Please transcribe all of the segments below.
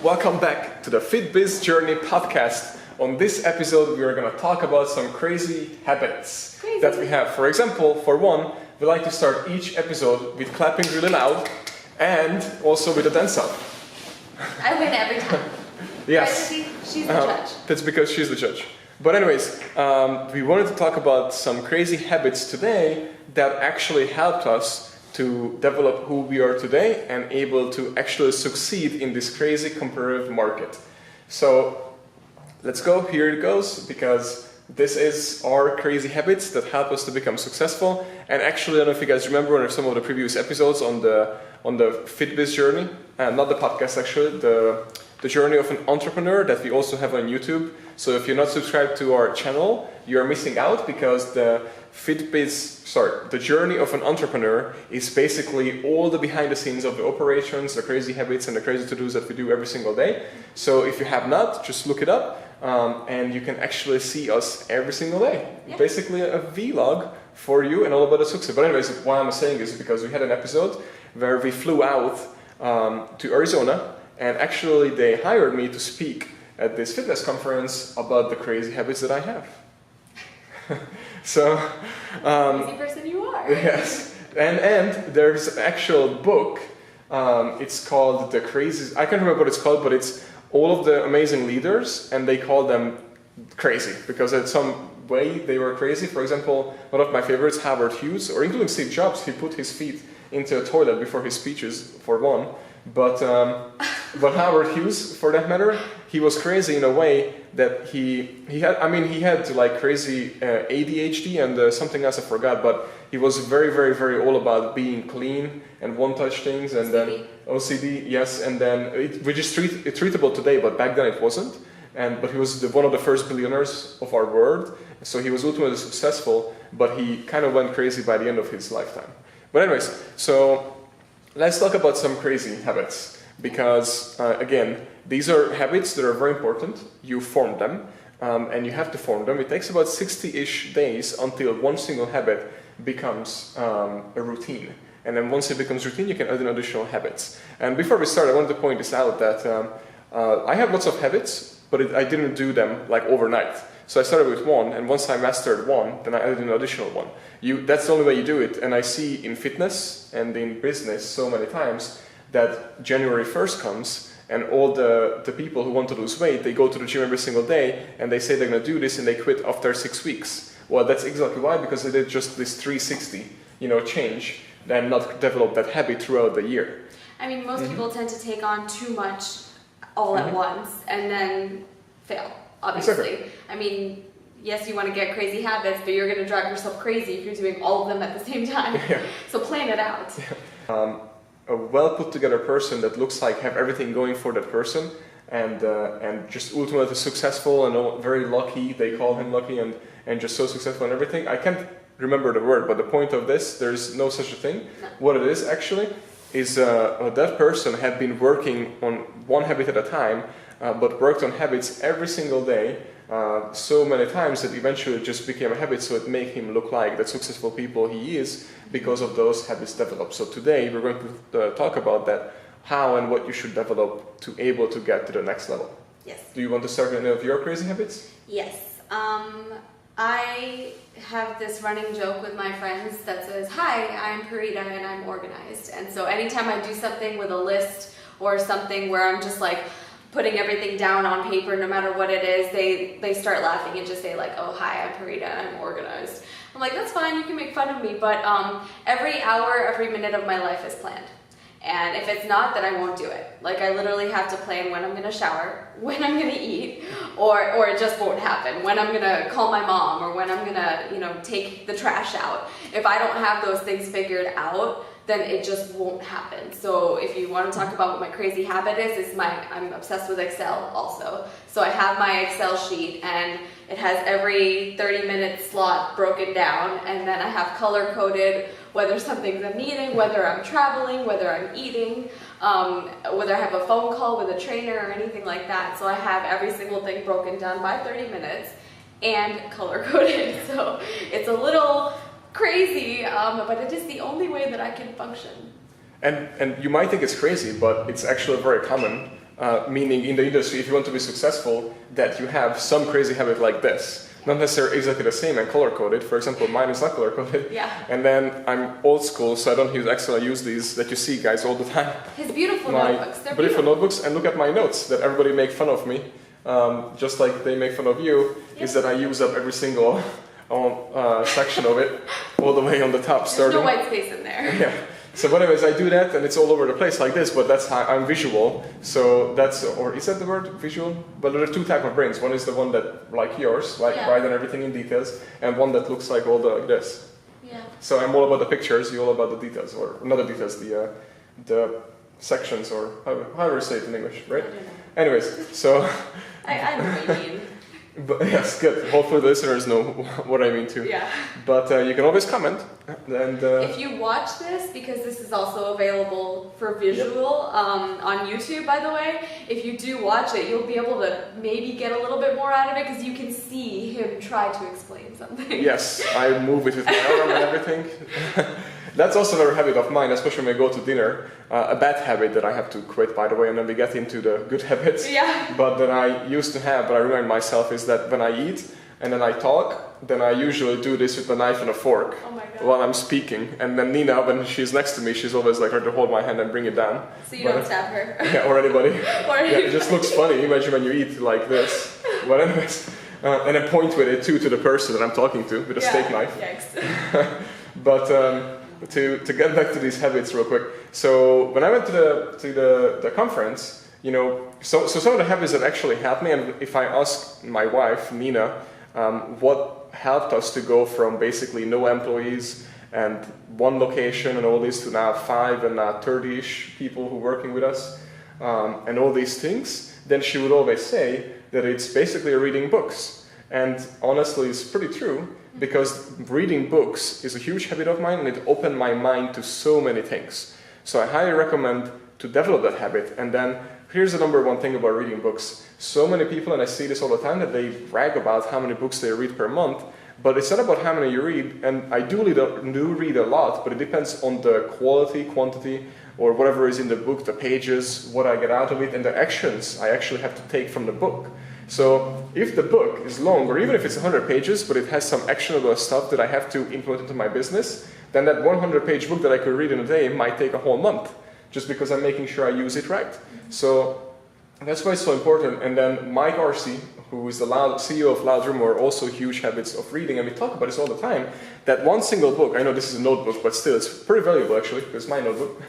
Welcome back to the FitBiz Journey podcast. On this episode, we are going to talk about some crazy habits that we have. For example, for one, we like to start each episode with clapping really loud and also with a dance up. I win every time. Yes. Right, she's the judge. That's because she's the judge. But anyways, we wanted to talk about some crazy habits today that actually helped us to develop who we are today and able to actually succeed in this crazy competitive market. So let's go, here it goes, because this is our crazy habits that help us to become successful. And actually, I don't know if you guys remember some of the previous episodes on the FitBiz journey, not the podcast actually, the journey of an entrepreneur that we also have on YouTube. So if you're not subscribed to our channel, you're missing out, because the journey of an entrepreneur is basically all the behind the scenes of the operations, the crazy habits and the crazy to-dos that we do every single day. So if you have not, just look it up and you can actually see us every single day. Yeah. Basically a vlog for you and all about the success. But anyways, why I'm saying this is because we had an episode where we flew out to Arizona, and actually they hired me to speak at this fitness conference about the crazy habits that I have. So, crazy person you are. Yes, and there's an actual book. It's called The Crazy. I can't remember what it's called, but it's all of the amazing leaders, and they call them crazy because in some way they were crazy. For example, one of my favorites, Howard Hughes, or including Steve Jobs, he put his feet into a toilet before his speeches, for one. But Howard Hughes, for that matter, he was crazy in a way that he had like crazy ADHD and something else I forgot, but he was very, very, very all about being clean and one-touch things, and then OCD, yes, and then which is treatable today, but back then it wasn't. But he was one of the first billionaires of our world, so he was ultimately successful, but he kind of went crazy by the end of his lifetime. But anyways, so let's talk about some crazy habits, because again, these are habits that are very important. You form them, and you have to form them. It takes about 60-ish days until one single habit becomes a routine. And then once it becomes routine, you can add in additional habits. And before we start, I wanted to point this out that I have lots of habits, but I didn't do them like overnight. So I started with one, and once I mastered one, then I added an additional one. That's the only way you do it. And I see in fitness and in business so many times that January 1st comes, and all the people who want to lose weight, they go to the gym every single day, and they say they're going to do this, and they quit after 6 weeks. Well, that's exactly why, because they did just this 360, change, and not develop that habit throughout the year. I mean, most people tend to take on too much all at once, and then fail, obviously. Exactly. I mean, yes, you want to get crazy habits, but you're going to drive yourself crazy if you're doing all of them at the same time. Yeah. So plan it out. Yeah. A well put together person that looks like have everything going for that person, and just ultimately successful and very lucky. They call him lucky and just so successful and everything. I can't remember the word, but the point of this, there's no such a thing. No. What it is actually is that person had been working on one habit at a time, but worked on habits every single day so many times that eventually it just became a habit, so it made him look like the successful people he is because of those habits developed. So today we're going to talk about that, how and what you should develop to able to get to the next level. Yes. Do you want to start with any of your crazy habits? Yes. I have this running joke with my friends that says, "Hi, I'm Parita and I'm organized." And so anytime I do something with a list or something where I'm just like putting everything down on paper, no matter what it is, they start laughing and just say like, "Oh, hi, I'm Parita and I'm organized." I'm like, that's fine, you can make fun of me, but every hour, every minute of my life is planned. And if it's not, then I won't do it. Like, I literally have to plan when I'm going to shower, when I'm going to eat, or it just won't happen. When I'm going to call my mom, or when I'm going to, take the trash out. If I don't have those things figured out, then it just won't happen. So if you want to talk about what my crazy habit is I'm obsessed with Excel also. So I have my Excel sheet, and it has every 30-minute slot broken down, and then I have color-coded whether something's a meeting, whether I'm traveling, whether I'm eating, whether I have a phone call with a trainer or anything like that. So I have every single thing broken down by 30 minutes and color-coded. So it's a little crazy, but it is the only way that I can function. And you might think it's crazy, but it's actually very common meaning in the industry, if you want to be successful, that you have some crazy habit like this. Not necessarily exactly the same and color-coded. For example, mine is not color-coded. Yeah. And then I'm old school, so I don't use Excel. I use these that you see, guys, all the time. His beautiful notebooks. They're beautiful notebooks. And look at my notes that everybody make fun of me, just like they make fun of you, is that I use up every single section of it, all the way on the top. There's no white space in there. Yeah. So anyways, I do that and it's all over the place like this, but that's how I'm visual. So that's, or is that the word, visual? But there are two types of brains. One is the one that, like yours, like write and everything in details, and one that looks like all the, like this. Yeah. So I'm all about the pictures, you're all about the details, or not the details, the sections, or however you say it in English, right? Anyways, so... I know what you mean. But yes, good. Hopefully the listeners know what I mean too. Yeah. But you can always comment. And if you watch this, because this is also available for visual on YouTube, by the way, if you do watch it, you'll be able to maybe get a little bit more out of it because you can see him try to explain something. Yes, I move it with my arm and everything. That's also a habit of mine, especially when I go to dinner. A bad habit that I have to quit, by the way, and then we get into the good habits. Yeah. But that I used to have, but I remind myself, is that when I eat and then I talk, then I usually do this with a knife and a fork while I'm speaking. And then Nina, when she's next to me, she's always like her to hold my hand and bring it down. So you don't stab her. Yeah, or anybody. Yeah, it just looks funny. Imagine when you eat like this. But anyways, and I point with it too to the person that I'm talking to with a steak knife. Yikes. But to get back to these habits real quick. So when I went to the conference, you know, so some of the habits that actually helped me, and if I ask my wife Nina, what helped us to go from basically no employees and one location and all this to now 5 and now 30-ish people who are working with us, and all these things, then she would always say that it's basically reading books. And honestly, it's pretty true, because reading books is a huge habit of mine and it opened my mind to so many things. So I highly recommend to develop that habit. And then here's the number one thing about reading books. So many people, and I see this all the time, that they brag about how many books they read per month, but it's not about how many you read. And I do read a lot, but it depends on the quality, quantity, or whatever is in the book, the pages, what I get out of it, and the actions I actually have to take from the book. So if the book is long, or even if it's 100 pages, but it has some actionable stuff that I have to implement into my business, then that 100-page book that I could read in a day might take a whole month, just because I'm making sure I use it right. So that's why it's so important. And then Mike Arcee, who is the CEO of Loud Rumor, also huge habits of reading, and we talk about this all the time, that one single book, I know this is a notebook, but still it's pretty valuable actually, because it's my notebook.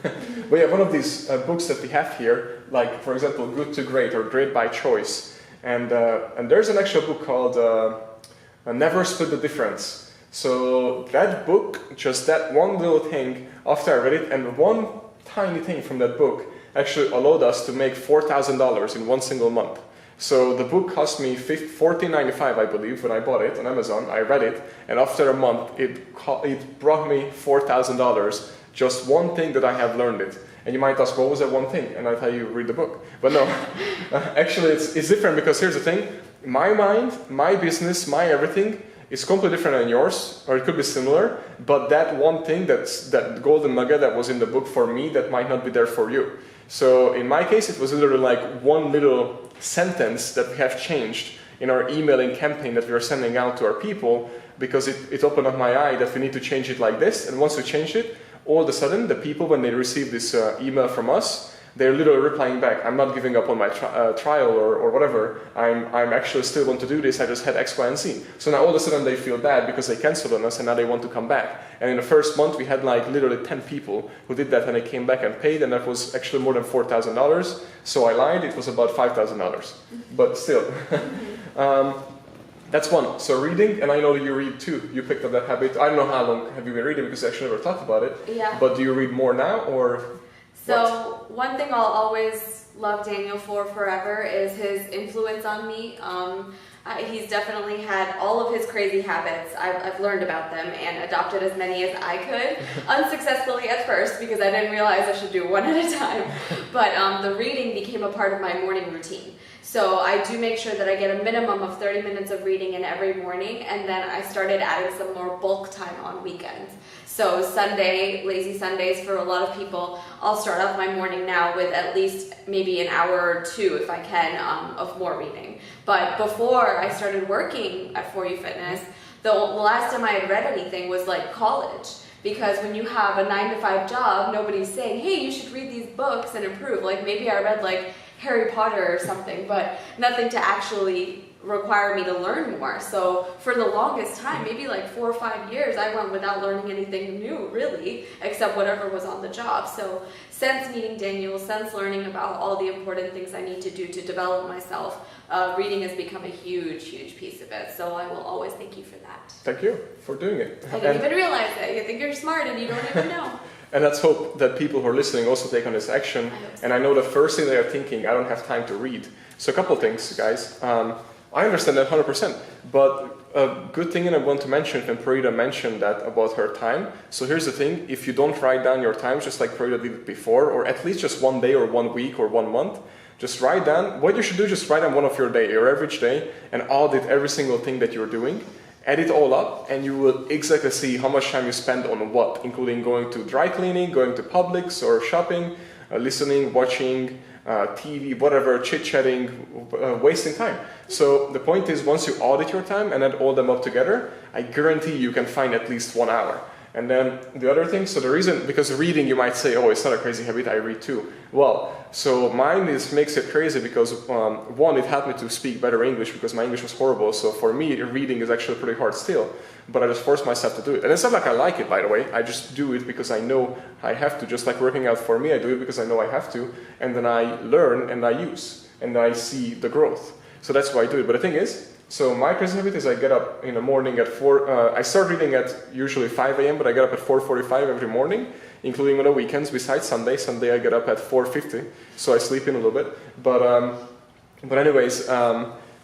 But yeah, one of these books that we have here, like for example, Good to Great or Great by Choice, and there's an actual book called Never Split the Difference. So that book, just that one little thing, after I read it, and one tiny thing from that book actually allowed us to make $4,000 in one single month. So the book cost me $14.95, I believe, when I bought it on Amazon. I read it, and after a month, it brought me $4,000. Just one thing that I have learned it. And you might ask, what was that one thing? And I tell you, read the book. But no, actually it's different, because here's the thing. My mind, my business, my everything is completely different than yours, or it could be similar, but that one thing, that golden nugget that was in the book for me, that might not be there for you. So in my case, it was literally like one little sentence that we have changed in our emailing campaign that we are sending out to our people, because it opened up my eye that we need to change it like this. And once we change it, all of a sudden, the people, when they receive this email from us, they're literally replying back, I'm not giving up on my trial or whatever, I'm actually still want to do this, I just had X, Y, and Z. So now all of a sudden they feel bad because they canceled on us and now they want to come back. And in the first month we had like literally 10 people who did that, and they came back and paid, and that was actually more than $4,000. So I lied, it was about $5,000. But still. That's one. So reading, and I know you read too. You picked up that habit. I don't know how long have you been reading, because I actually never talked about it. Yeah. But do you read more now, or? So one thing I'll always love Daniel for forever is his influence on me. He's definitely had all of his crazy habits. I've learned about them and adopted as many as I could, unsuccessfully at first, because I didn't realize I should do one at a time. But the reading became a part of my morning routine. So I do make sure that I get a minimum of 30 minutes of reading in every morning, and then I started adding some more bulk time on weekends. So Sunday, lazy Sundays for a lot of people, I'll start off my morning now with at least maybe maybe an hour or two if I can of more reading. But before I started working at For You Fitness, the last time I had read anything was like college. Because when you have a 9-to-5 job, nobody's saying, hey, you should read these books and improve. Like maybe I read like Harry Potter or something, but nothing to actually require me to learn more. So for the longest time, maybe like 4 or 5 years, I went without learning anything new, really, except whatever was on the job. So since meeting Daniel, since learning about all the important things I need to do to develop myself, reading has become a huge, huge piece of it. So I will always thank you for that. Thank you for doing it. I didn't even realize that. You think you're smart and you don't even know. And let's hope that people who are listening also take on this action. And I know the first thing they are thinking, I don't have time to read. So a couple things, guys. I understand that 100%, but a good thing, and I want to mention, and Parita mentioned that about her time. So here's the thing, if you don't write down your times, just like Parita did it before, or at least just 1 day or 1 week or 1 month, just write down, what you should do, just write down one of your day, your average day, and audit every single thing that you're doing. Add it all up, and you will exactly see how much time you spend on what, including going to dry cleaning, going to Publix or shopping, listening, watching, TV, whatever, chit-chatting, wasting time. So the point is, once you audit your time and add all them up together, I guarantee you can find at least 1 hour. And then the other thing, so the reason, because reading, you might say, oh, it's not a crazy habit, I read too. Well, so mine makes it crazy because, one, it helped me to speak better English because my English was horrible. So for me, reading is actually pretty hard still. But I just force myself to do it. And it's not like I like it, by the way. I just do it because I know I have to. Just like working out for me, I do it because I know I have to. And then I learn and I use. And I see the growth. So that's why I do it. But the thing is, so my crazy habit is I get up in the morning at 4, I start reading at usually 5 a.m., but I get up at 4:45 every morning, including on the weekends, besides Sunday. Sunday I get up at 4:50, so I sleep in a little bit. But anyways,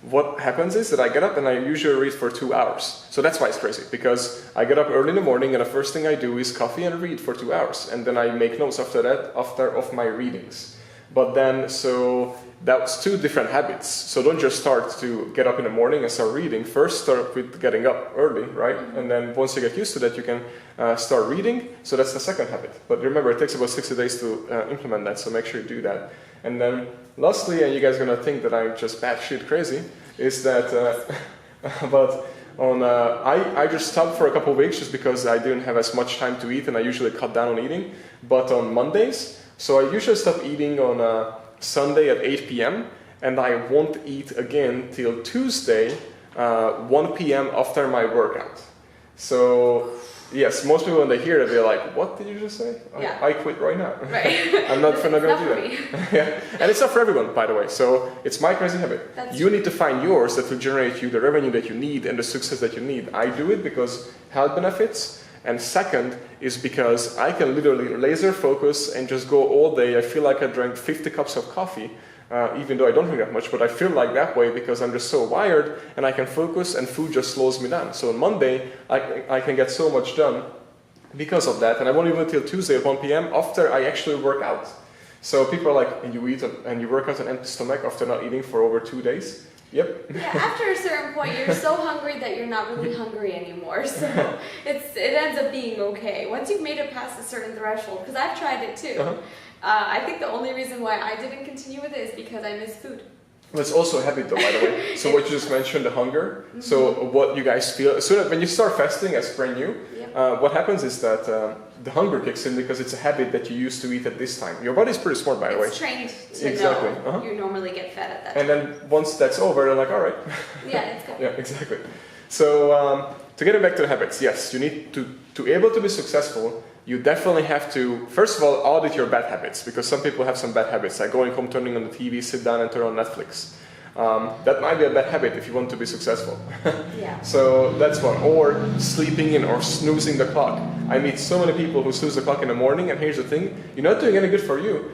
what happens is that I get up and I usually read for 2 hours. So that's why it's crazy, because I get up early in the morning and the first thing I do is coffee and read for 2 hours. And then I make notes after that, of my readings. But then, so that's 2 different habits. So don't just start to get up in the morning and start reading. First start with getting up early, right? And then once you get used to that, you can start reading. So that's the second habit. But remember, it takes about 60 days to implement that, so make sure you do that. And then lastly, and you guys are going to think that I'm just batshit crazy, is that, I just stopped for a couple of weeks just because I didn't have as much time to eat and I usually cut down on eating. But on Mondays, so I usually stop eating on Sunday at 8 p.m. and I won't eat again till Tuesday, 1 p.m. after my workout. So yes, most people when they hear it, they're like, what did you just say? Yeah. I quit right now. Right. I'm not going to do that. Yeah. And it's not for everyone, by the way. So it's my crazy habit. You need to find yours that will generate you the revenue that you need and the success that you need. I do it because health benefits. And second is because I can literally laser focus and just go all day. I feel like I drank 50 cups of coffee, even though I don't drink that much, but I feel like that way because I'm just so wired and I can focus and food just slows me down. So on Monday, I can get so much done because of that. And I won't even until Tuesday at 1 p.m. after I actually work out. So people are like, and you eat and you work out on an empty stomach after not eating for over 2 days? Yep. Yeah, after a certain point, you're so hungry that you're not really hungry anymore. So it ends up being okay. Once you've made it past a certain threshold, because I've tried it too. I think the only reason why I didn't continue with it is because I miss food. Well, it's also a habit though, by the way. So what you just mentioned, the hunger. So what you guys feel, as soon as when you start fasting as brand new, what happens is that the hunger kicks in because it's a habit that you used to eat at this time. Your body's pretty smart, by the way. It's trained to know you normally get fed at that time. And then once that's over, they're like, all right. Yeah, it's good. Yeah, exactly. So to get back to the habits, yes, you need to able to be successful. You definitely have to, first of all, audit your bad habits, because some people have some bad habits, like going home, turning on the TV, sit down and turn on Netflix. That might be a bad habit if you want to be successful. Yeah. So that's one. Or sleeping in or snoozing the clock. I meet so many people who snooze the clock in the morning, and here's the thing, you're not doing any good for you.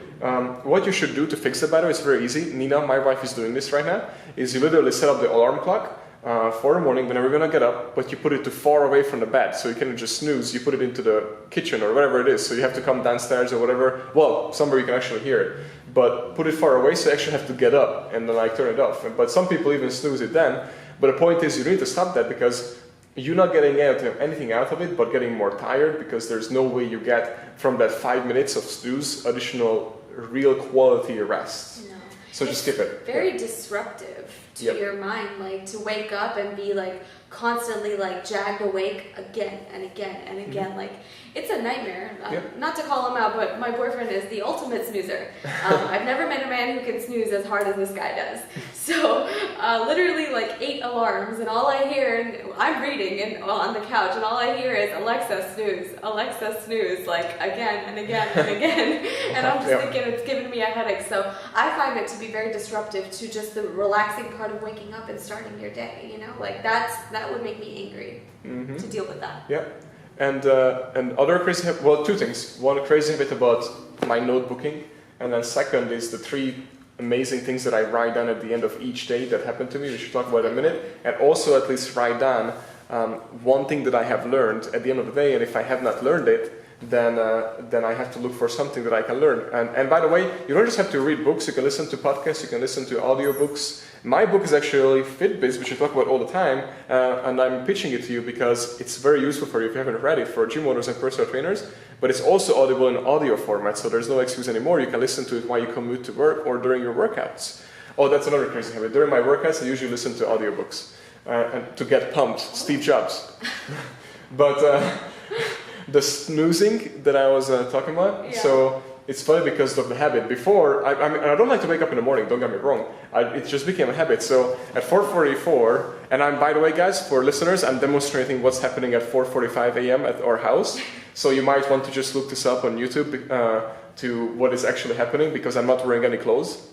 What you should do to fix it, by the way, is very easy. Nina, my wife, is doing this right now, is you literally set up the alarm clock for the morning whenever you're going to get up, but you put it too far away from the bed, so you can just snooze. You put it into the kitchen or whatever it is, so you have to come downstairs or whatever. Well, somewhere you can actually hear it, but put it far away so you actually have to get up and then like turn it off. But some people even snooze it then. But the point is you need to stop that, because you're not getting anything out of it but getting more tired, because there's no way you get from that 5 minutes of snooze additional real quality rest. No. So just skip it. Very disruptive to your mind, like to wake up and be like constantly like jagged awake again and again and again. Like it's a nightmare. Not to call him out, but my boyfriend is the ultimate snoozer. I've never met a man who can snooze as hard as this guy does. So literally like 8 alarms, and all I hear, and I'm reading and on the couch, and all I hear is Alexa snooze, like again and again and again. And I'm just thinking it's giving me a headache. So I find it to be very disruptive to just the relaxing part of waking up and starting your day. You know, like that would make me angry to deal with that. Yeah. And other crazy well, 2 things. One, crazy habit about my notebooking, and then second is the 3 amazing things that I write down at the end of each day that happened to me. We should talk about in a minute. And also at least write down one thing that I have learned at the end of the day, and if I have not learned it, then I have to look for something that I can learn. And by the way, you don't just have to read books. You can listen to podcasts. You can listen to audiobooks. My book is actually FitBiz, which I talk about all the time, and I'm pitching it to you because it's very useful for you if you haven't read it, for gym owners and personal trainers. But it's also audible in audio format, so there's no excuse anymore. You can listen to it while you commute to work or during your workouts. Oh, that's another crazy habit. During my workouts, I usually listen to audiobooks and to get pumped. Steve Jobs. But the snoozing that I was talking about, so it's funny because of the habit. Before, I mean, I don't like to wake up in the morning, don't get me wrong. It just became a habit. So at 4:44, and I'm, by the way, guys, for listeners, I'm demonstrating what's happening at 4:45 a.m. at our house. So you might want to just look this up on YouTube to what is actually happening, because I'm not wearing any clothes.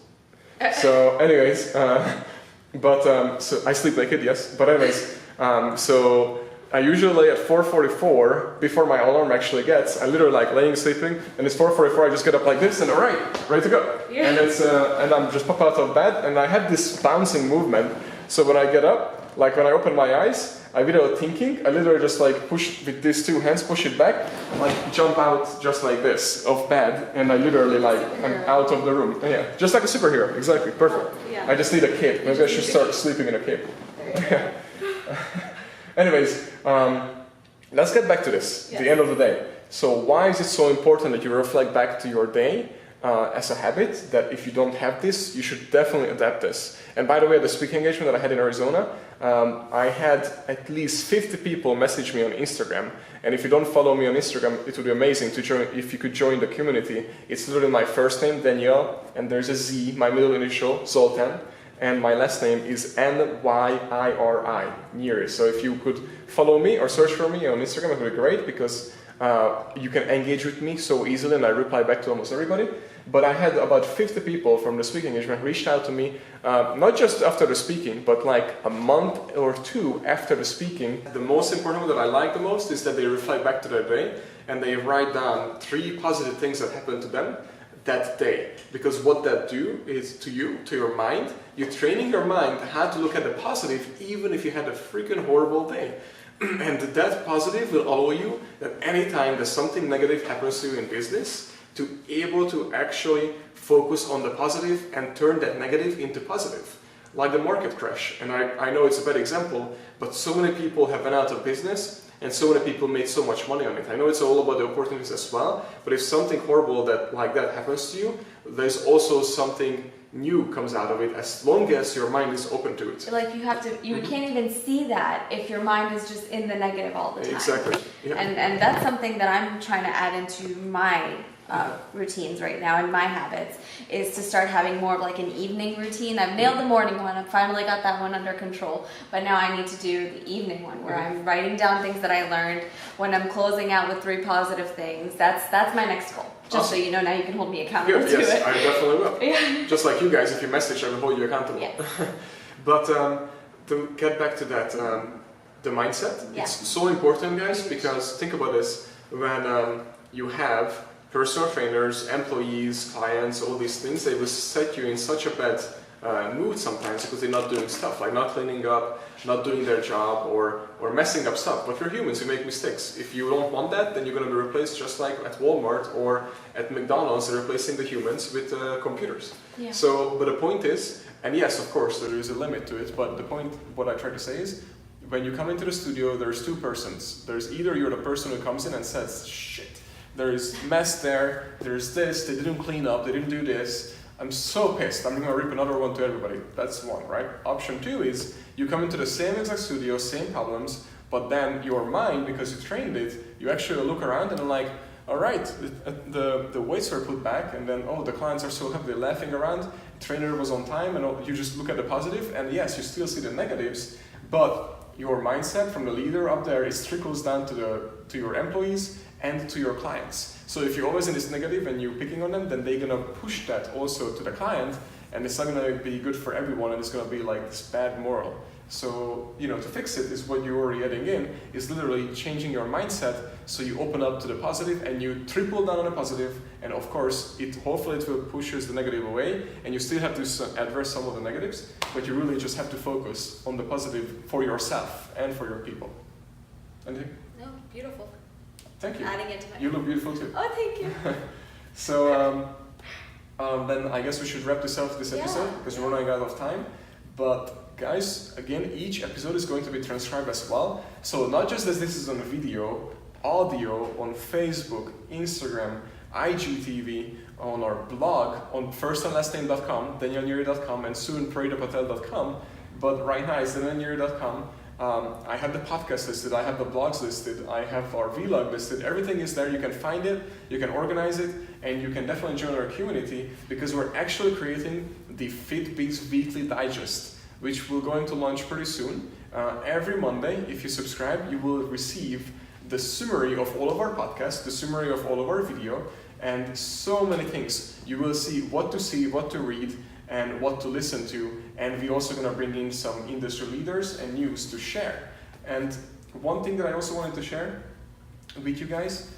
So anyways, so I sleep naked, yes. But anyways, so I usually at 4:44, before my alarm actually gets, I literally like laying sleeping, and it's 4:44, I just get up like this, and all right, ready to go. Yeah. And it's and I'm just pop out of bed, and I have this bouncing movement. So when I get up, like when I open my eyes, I without thinking, I literally just like push with these 2 hands, push it back, like jump out just like this of bed, and I literally like I'm out of the room. Yeah, just like a superhero, exactly, perfect. Yeah. I just need a cape. Maybe I should start sleeping in a cape. Anyways, let's get back to this, the end of the day. So why is it so important that you reflect back to your day as a habit, that if you don't have this, you should definitely adapt this? And by the way, the speaking engagement that I had in Arizona, I had at least 50 people message me on Instagram. And if you don't follow me on Instagram, it would be amazing to join, if you could join the community. It's literally my first name, Daniel, and there's a Z, my middle initial, Zoltan. And my last name is Nyiri, Nyiri. So if you could follow me or search for me on Instagram, it would be great, because you can engage with me so easily, and I reply back to almost everybody. But I had about 50 people from the speaking engagement reached out to me, not just after the speaking, but like a month or 2 after the speaking. The most important one that I like the most is that they reflect back to their day, and they write down 3 positive things that happened to them that day. Because what that do is to you, to your mind, you're training your mind how to look at the positive even if you had a freaking horrible day. And that positive will allow you that anytime that something negative happens to you in business, to able to actually focus on the positive and turn that negative into positive. Like the market crash, and I know it's a bad example, but so many people have been out of business, and so many people made so much money on it. I know it's all about the opportunities as well, but if something horrible like that happens to you, there's also something new comes out of it, as long as your mind is open to it. Like you can't even see that if your mind is just in the negative all the time. Exactly. Yeah. And that's something that I'm trying to add into my routines right now, and my habits, is to start having more of like an evening routine. I've nailed the morning one, I've finally got that one under control, but now I need to do the evening one, where I'm writing down things that I learned, when I'm closing out with 3 positive things. That's my next goal. Just so you know, now you can hold me accountable to it. Yes, I definitely will. Yeah. Just like you guys, if you message, I will hold you accountable. Yes. But to get back to that, the mindset, it's so important, guys, because think about this, when you have personal trainers, employees, clients, all these things, they will set you in such a bad mood sometimes because they're not doing stuff, like not cleaning up, not doing their job, or messing up stuff. But we're humans, we make mistakes. If you don't want that, then you're going to be replaced just like at Walmart or at McDonald's, they're replacing the humans with computers. Yeah. So, but the point is, and yes, of course, there is a limit to it, but the point, what I try to say is, when you come into the studio, there's 2 persons. There's either you're the person who comes in and says, shit, there is mess there, there's this, they didn't clean up, they didn't do this. I'm so pissed, I'm gonna rip another one to everybody. That's one, right? Option two is you come into the same exact studio, same problems, but then your mind, because you trained it, you actually look around and like, all right, the weights were put back, and then, oh, the clients are so happy, they're laughing around, the trainer was on time, and you just look at the positive, and yes, you still see the negatives, but your mindset from the leader up there is trickles down to your employees and to your clients. So if you're always in this negative and you're picking on them, then they're gonna push that also to the client, and it's not gonna be good for everyone, and it's gonna be like this bad moral. So, to fix it is what you're already adding in, is literally changing your mindset so you open up to the positive and you triple down on the positive, and of course, hopefully it will pushes the negative away, and you still have to address some of the negatives, but you really just have to focus on the positive for yourself and for your people. Anything? No, beautiful. Thank you. Adding it to my You look beautiful too. Oh, thank you. So, then I guess we should wrap this up, this episode, because we're running out of time. But guys, again, each episode is going to be transcribed as well. So not just as this is on video, audio on Facebook, Instagram, IGTV, on our blog, on firstandlastname.com, danielneri.com, and soon paridapatel.com. But right now it's danielneri.com. I have the podcast listed, I have the blogs listed, I have our vlog listed. Everything is there. You can find it, you can organize it, and you can definitely join our community, because we're actually creating the FitBiz Weekly Digest, which we're going to launch pretty soon. Every Monday, if you subscribe, you will receive the summary of all of our podcasts, the summary of all of our video, and so many things. You will see, what to read, and what to listen to, and we're also going to bring in some industry leaders and news to share. And one thing that I also wanted to share with you guys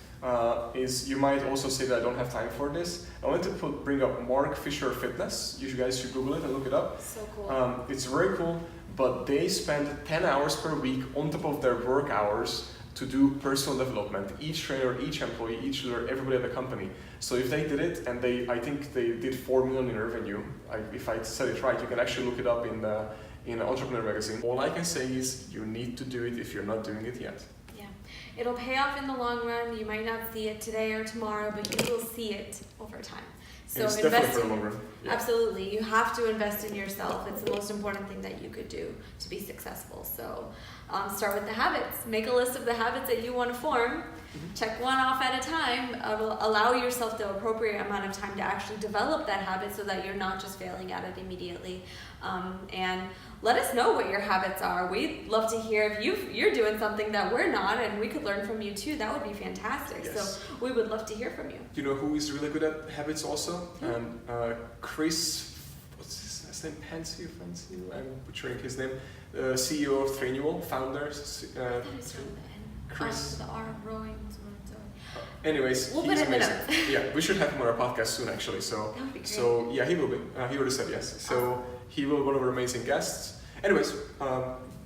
is, you might also say that I don't have time for this. I wanted to bring up Mark Fisher Fitness. You guys should Google it and look it up. So cool. It's very cool, but they spend 10 hours per week on top of their work hours to do personal development. Each trainer, each employee, each leader, everybody at the company. So if they did it, and I think they did 4 million in revenue. If I said it right, you can actually look it up in Entrepreneur Magazine. All I can say is, you need to do it if you're not doing it yet. Yeah, it'll pay off in the long run. You might not see it today or tomorrow, but you will see it over time. So it's invest definitely for the long run. Yeah. Absolutely, you have to invest in yourself. It's the most important thing that you could do to be successful. So start with the habits. Make a list of the habits that you want to form. Check one off at a time. Allow yourself the appropriate amount of time to actually develop that habit, so that you're not just failing at it immediately. And let us know what your habits are. We'd love to hear if you're doing something that we're not, and we could learn from you too. That would be fantastic. Yes. So we would love to hear from you. You know who is really good at habits also? Chris, what's his name? Fancy? I'm butchering his name. CEO of Trainual, founder. That is from the Chris. the R rowing. Anyways, we'll he's put it in the amazing. notes. Yeah, we should have him on our podcast soon, actually. So, That would be great. so yeah, he will be. He already said yes. So he will be one of our amazing guests. Anyways,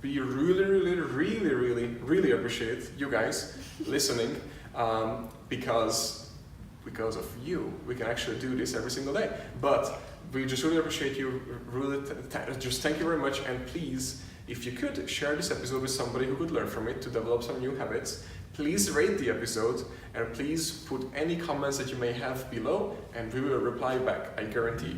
we really appreciate you guys listening, because of you, we can actually do this every single day. But we just really appreciate you. Really, just thank you very much. And please, if you could, share this episode with somebody who could learn from it to develop some new habits. Please rate the episode, and please put any comments that you may have below, and we will reply back, I guarantee.